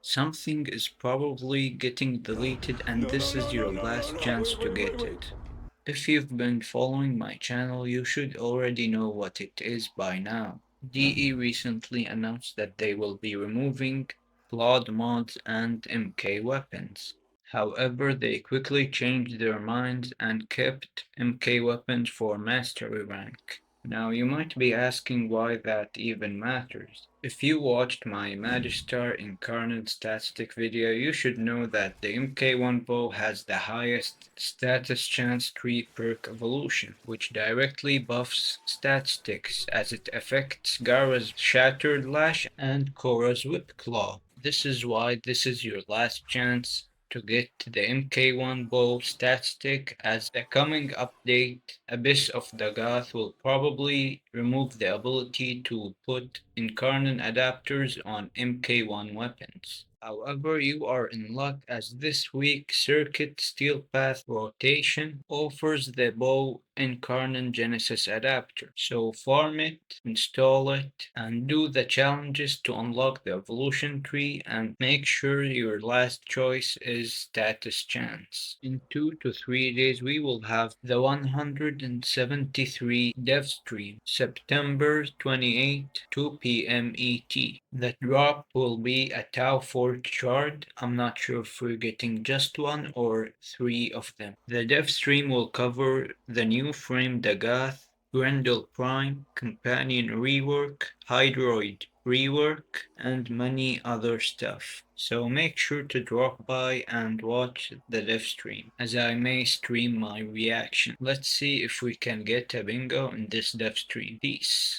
Something is probably getting deleted and this is your last chance to get it. If you've been following my channel, you should already know what it is by now. DE recently announced that they will be removing blood mods and MK weapons. However, they quickly changed their minds and kept MK weapons for mastery rank. Now you might be asking why that even matters. If you watched my Magister Incarnate statistic video, you should know that the MK1 bow has the highest status chance tree perk evolution, which directly buffs statistics as it affects Gara's Shattered Lash and Korra's Whip Claw. This is why this is your last chance to get the MK1 bow statistic, as the coming update, Abyss of Dagath, will probably remove the ability to put incarnate adapters on MK1 weapons. However, you are in luck as this week Circuit Steel Path Rotation offers the bow incarnate Genesis adapter. So farm it, install it, and do the challenges to unlock the evolution tree and make sure your last choice is status chance. In 2 to 3 days we will have the 173 Devstream, September 28, 2 p.m. ET. The drop will be a tauforged shard. I'm not sure if we're getting just one or three of them. The Devstream will cover the new frame dagath, grendle prime, companion rework, hydroid rework, and many other stuff. So make sure to drop by and watch the live stream, as I may stream my reaction. Let's see if we can get a bingo in this dev stream. Peace.